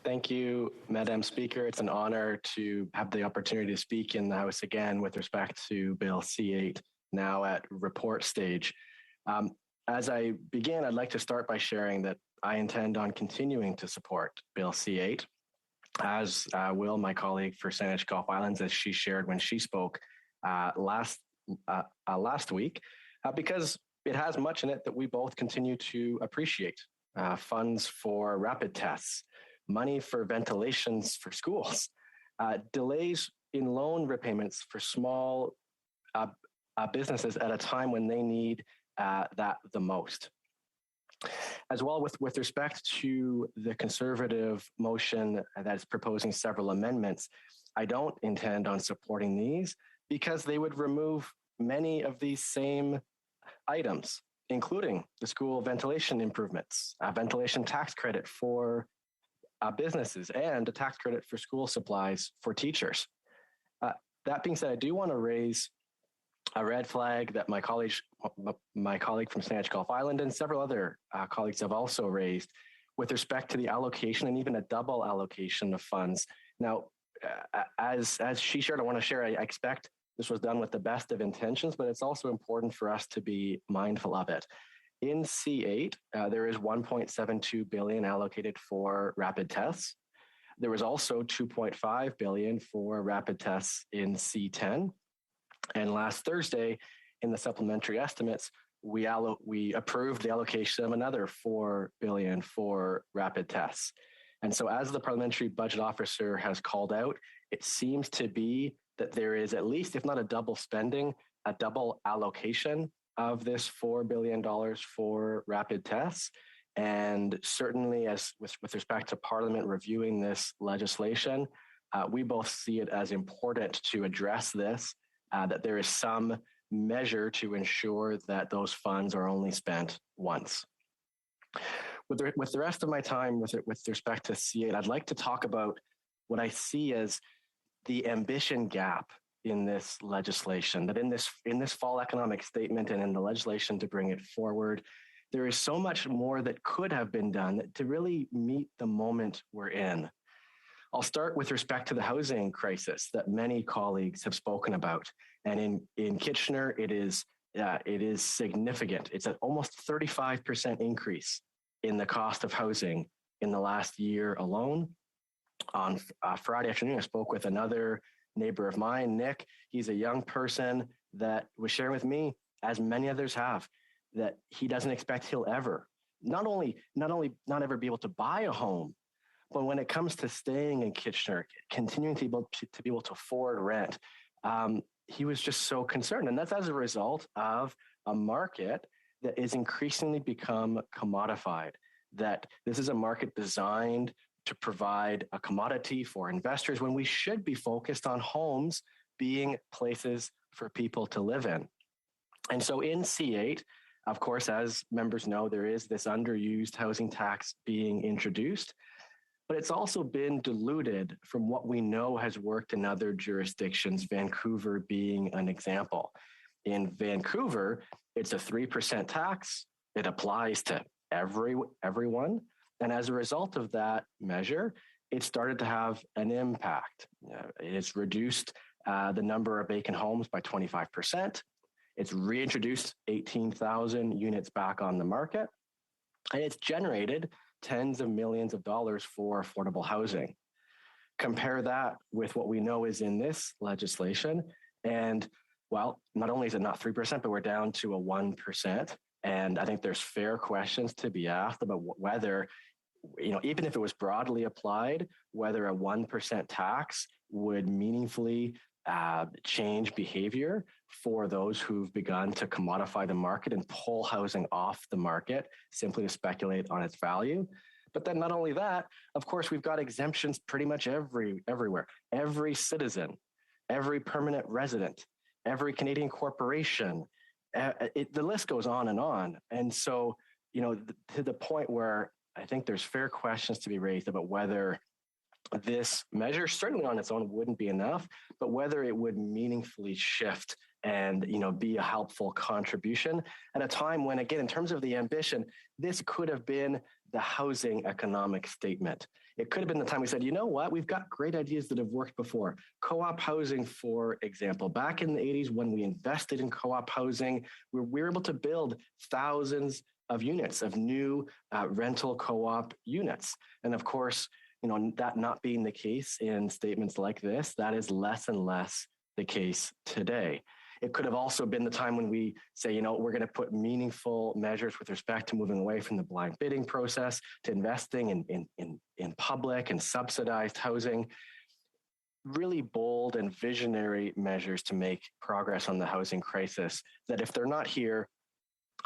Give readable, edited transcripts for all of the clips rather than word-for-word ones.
Thank you, Madam Speaker. It's an honor to have the opportunity to speak in the House again with respect to Bill C8, now at report stage. As I begin, I'd like to start by sharing that I intend on continuing to support Bill C8, as will my colleague for Saanich Gulf Islands, as she shared when she spoke last week, because it has much in it that we both continue to appreciate. Funds for rapid tests, money for ventilations for schools, delays in loan repayments for small businesses at a time when they need that the most. As well, with respect to the Conservative motion that is proposing several amendments, I don't intend on supporting these because they would remove many of these same items, including the school ventilation improvements, a ventilation tax credit for businesses, and a tax credit for school supplies for teachers. That being said, I do want to raise a red flag that my colleague from Saanich Gulf Island and several other colleagues have also raised with respect to the allocation and even a double allocation of funds. Now, as she shared, I want to share, I expect this was done with the best of intentions, but it's also important for us to be mindful of it. In C8, there is $1.72 billion allocated for rapid tests. There was also $2.5 billion for rapid tests in C10. And last Thursday, in the supplementary estimates, we approved the allocation of another $4 billion for rapid tests. And so as the Parliamentary Budget Officer has called out, it seems to be that there is at least, if not a double spending, a double allocation of this $4 billion for rapid tests. And certainly as with respect to Parliament reviewing this legislation, we both see it as important to address this, that there is some measure to ensure that those funds are only spent once. With the rest of my time with respect to C8, I'd like to talk about what I see as the ambition gap in this legislation, that in this fall economic statement and in the legislation to bring it forward, there is so much more that could have been done to really meet the moment we're in. I'll start with respect to the housing crisis that many colleagues have spoken about. And in Kitchener, it is significant. It's an almost 35% increase in the cost of housing in the last year alone. On Friday afternoon, I spoke with another neighbor of mine, Nick. He's a young person that was sharing with me, as many others have, that he doesn't expect he'll ever, not ever be able to buy a home, but when it comes to staying in Kitchener, continuing to be able to afford rent, he was just so concerned. And that's as a result of a market that is increasingly become commodified, that this is a market designed to provide a commodity for investors when we should be focused on homes being places for people to live in. And so in C8, of course, as members know, there is this underused housing tax being introduced, but it's also been diluted from what we know has worked in other jurisdictions, Vancouver being an example. In Vancouver, it's a 3% tax. It applies to everyone. And as a result of that measure, it started to have an impact. It's reduced the number of vacant homes by 25%. It's reintroduced 18,000 units back on the market. And it's generated tens of millions of dollars for affordable housing. Compare that with what we know is in this legislation. And well, not only is it not 3%, but we're down to a 1%. And I think there's fair questions to be asked about whether, even if it was broadly applied, whether a 1% tax would meaningfully change behavior for those who've begun to commodify the market and pull housing off the market simply to speculate on its value. But then not only that, of course, we've got exemptions pretty much everywhere. Every citizen, every permanent resident, every Canadian corporation, the list goes on. And so, to the point where I think there's fair questions to be raised about whether this measure, certainly on its own, wouldn't be enough, but whether it would meaningfully shift and be a helpful contribution at a time when, again, in terms of the ambition, this could have been the housing economic statement. It could have been the time we said, you know what, we've got great ideas that have worked before. Co-op housing, for example, back in the 80s when we invested in co-op housing, we were able to build thousands of units of new rental co-op units. And of course, that not being the case in statements like this, that is less and less the case today. It could have also been the time when we say, we're going to put meaningful measures with respect to moving away from the blind bidding process to investing in public and subsidized housing. Really bold and visionary measures to make progress on the housing crisis that if they're not here,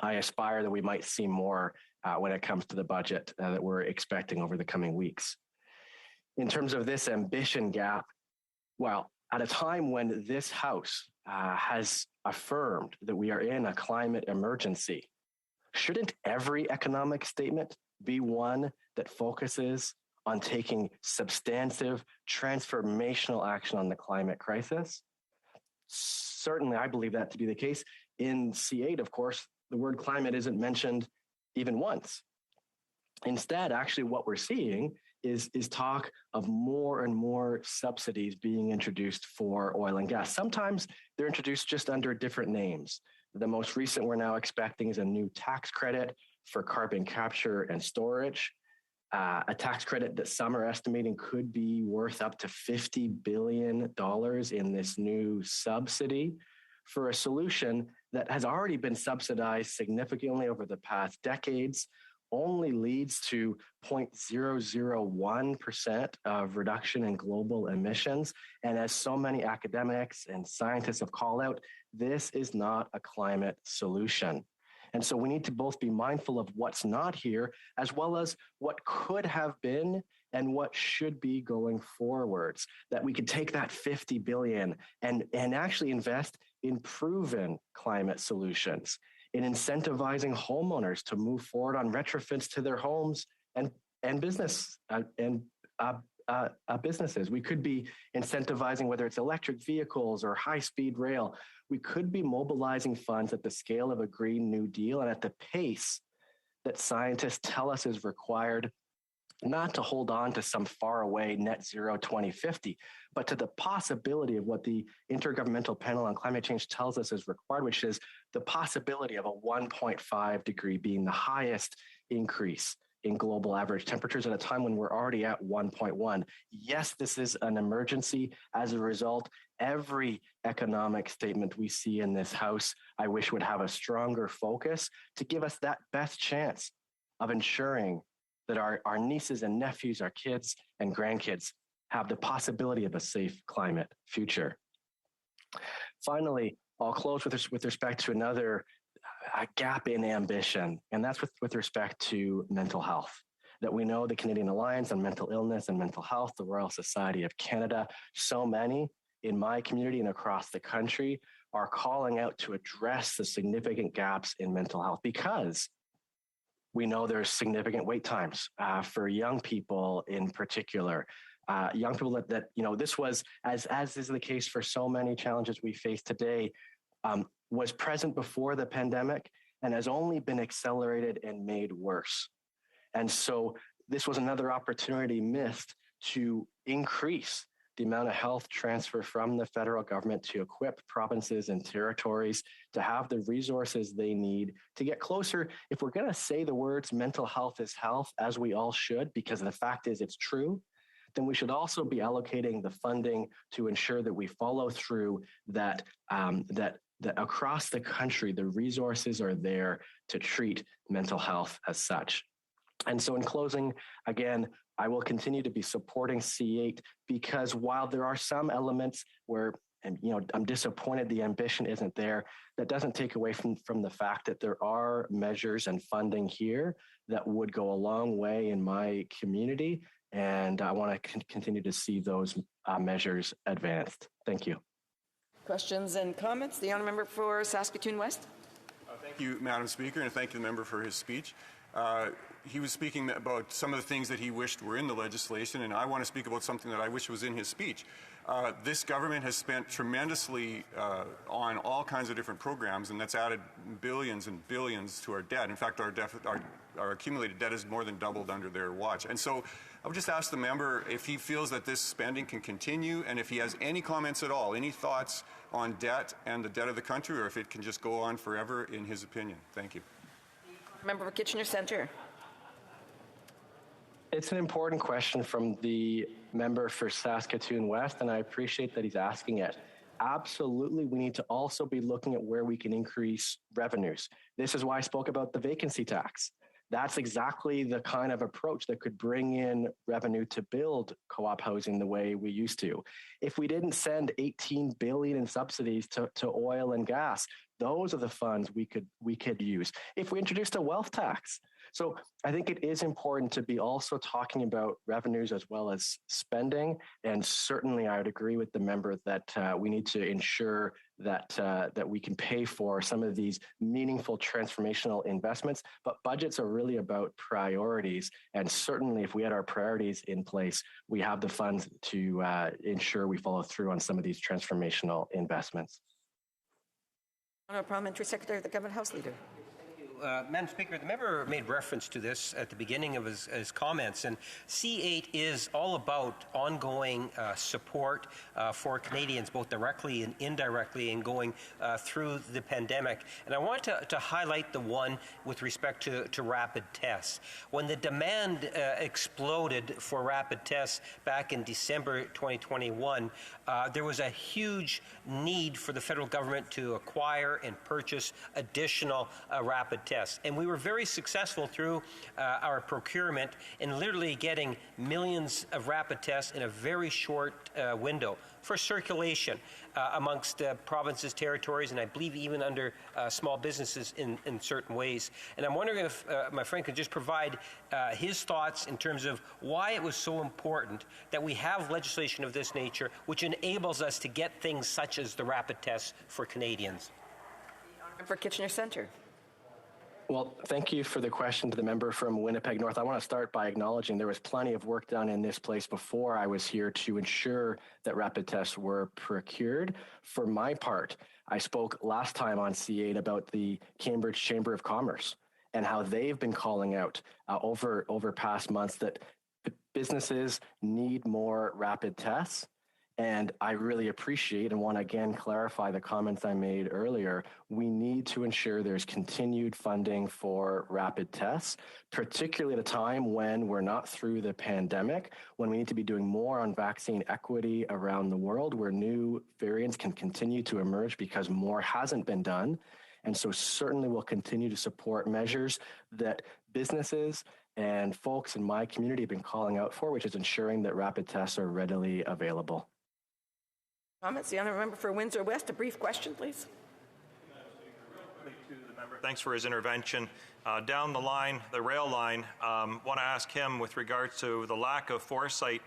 I aspire that we might see more when it comes to the budget that we're expecting over the coming weeks. In terms of this ambition gap, well, at a time when this House has affirmed that we are in a climate emergency, shouldn't every economic statement be one that focuses on taking substantive, transformational action on the climate crisis? Certainly, I believe that to be the case. In C8, of course, the word climate isn't mentioned even once. Instead, actually, what we're seeing is talk of more and more subsidies being introduced for oil and gas. Sometimes they're introduced just under different names. The most recent we're now expecting is a new tax credit for carbon capture and storage, a tax credit that some are estimating could be worth up to $50 billion in this new subsidy for a solution that has already been subsidized significantly over the past decades, only leads to 0.001% of reduction in global emissions. And as so many academics and scientists have called out, this is not a climate solution. And so we need to both be mindful of what's not here, as well as what could have been and what should be going forwards, that we could take that 50 billion and actually invest in proven climate solutions, in incentivizing homeowners to move forward on retrofits to their homes and businesses. We could be incentivizing whether it's electric vehicles or high-speed rail. We could be mobilizing funds at the scale of a Green New Deal and at the pace that scientists tell us is required, not to hold on to some faraway net zero 2050, but to the possibility of what the Intergovernmental Panel on Climate Change tells us is required, which is the possibility of a 1.5 degree being the highest increase in global average temperatures at a time when we're already at 1.1. Yes, this is an emergency. As a result, every economic statement we see in this House, I wish would have a stronger focus to give us that best chance of ensuring that our nieces and nephews, our kids and grandkids have the possibility of a safe climate future. Finally, I'll close with respect to another gap in ambition, and that's with respect to mental health. That we know the Canadian Alliance on Mental Illness and Mental Health, the Royal Society of Canada, so many in my community and across the country are calling out to address the significant gaps in mental health, because we know there's significant wait times for young people in particular. Young people that this was, as is the case for so many challenges we face today, was present before the pandemic and has only been accelerated and made worse. And so this was another opportunity missed to increase the amount of health transfer from the federal government to equip provinces and territories to have the resources they need to get closer. If we're going to say the words mental health is health, as we all should, because the fact is it's true, then we should also be allocating the funding to ensure that we follow through, that across the country, the resources are there to treat mental health as such. And so in closing, again, I will continue to be supporting C8 because while there are some elements where, I'm disappointed the ambition isn't there, that doesn't take away from the fact that there are measures and funding here that would go a long way in my community. And I want to continue to see those measures advanced. Thank you. Questions and comments? The honourable member for Saskatoon West. Thank you, Madam Speaker, and thank you, the member, for his speech. He was speaking about some of the things that he wished were in the legislation, and I want to speak about something that I wish was in his speech. This government has spent tremendously on all kinds of different programs, and that's added billions and billions to our debt. In fact, our our accumulated debt has more than doubled under their watch. And so I would just ask the member if he feels that this spending can continue, and if he has any comments at all, any thoughts on debt and the debt of the country, or if it can just go on forever in his opinion. Thank you. Member for Kitchener Centre. It's an important question from the member for Saskatoon West, and I appreciate that he's asking it. Absolutely, we need to also be looking at where we can increase revenues. This is why I spoke about the vacancy tax. That's exactly the kind of approach that could bring in revenue to build co-op housing the way we used to. If we didn't send $18 billion in subsidies to oil and gas, those are the funds we could use. If we introduced a wealth tax. So I think it is important to be also talking about revenues as well as spending. And certainly I would agree with the member that we need to ensure that we can pay for some of these meaningful transformational investments. But budgets are really about priorities. And certainly if we had our priorities in place, we have the funds to ensure we follow through on some of these transformational investments. Parliamentary Secretary of the Government House Leader. Madam Speaker, the member made reference to this at the beginning of his comments, and C8 is all about ongoing support for Canadians, both directly and indirectly, and going through the pandemic. And I want to highlight the one with respect to rapid tests. When the demand exploded for rapid tests back in December 2021, there was a huge need for the federal government to acquire and purchase additional rapid tests. And we were very successful through our procurement in literally getting millions of rapid tests in a very short window for circulation amongst provinces, territories, and I believe even under small businesses in certain ways. And I'm wondering if my friend could just provide his thoughts in terms of why it was so important that we have legislation of this nature, which enables us to get things such as the rapid tests for Canadians. For Kitchener Centre. Well, thank you for the question to the member from Winnipeg North. I want to start by acknowledging there was plenty of work done in this place before I was here to ensure that rapid tests were procured. For my part, I spoke last time on C8 about the Cambridge Chamber of Commerce and how they've been calling out over past months that businesses need more rapid tests. And I really appreciate and want to again clarify the comments I made earlier. We need to ensure there's continued funding for rapid tests, particularly at a time when we're not through the pandemic, when we need to be doing more on vaccine equity around the world, where new variants can continue to emerge because more hasn't been done. And so certainly we'll continue to support measures that businesses and folks in my community have been calling out for, which is ensuring that rapid tests are readily available. Comments? The honourable member for Windsor West. A brief question, please. Thanks for his intervention. Down the line, the rail line, want to ask him with regards to the lack of foresight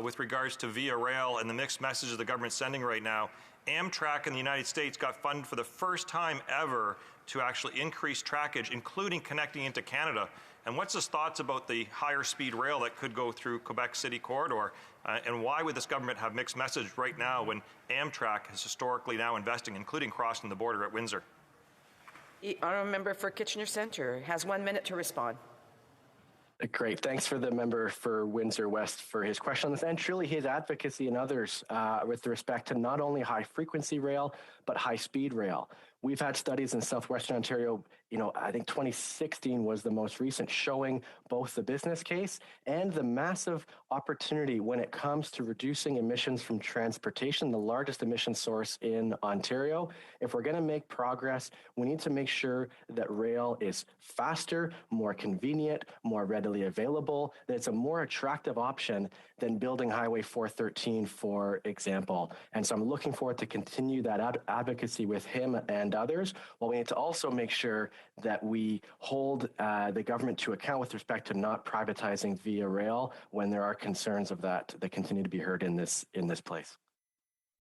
with regards to Via Rail and the mixed messages the government's sending right now. Amtrak in the United States got funded for the first time ever to actually increase trackage, including connecting into Canada. And what's his thoughts about the higher speed rail that could go through Quebec City corridor? And why would this government have mixed message right now when Amtrak is historically now investing, including crossing the border at Windsor? The honourable member for Kitchener Centre has 1 minute to respond. Great. Thanks for the member for Windsor West for his question on this, and truly his advocacy and others with respect to not only high frequency rail, but high speed rail. We've had studies in Southwestern Ontario, I think 2016 was the most recent, showing both the business case and the massive opportunity when it comes to reducing emissions from transportation, the largest emission source in Ontario. If we're going to make progress, we need to make sure that rail is faster, more convenient, more readily available, that it's a more attractive option than building Highway 413, for example. And so I'm looking forward to continue that advocacy with him and others, while we need to also make sure that we hold the government to account with respect to not privatizing Via Rail when there are concerns of that continue to be heard in this place.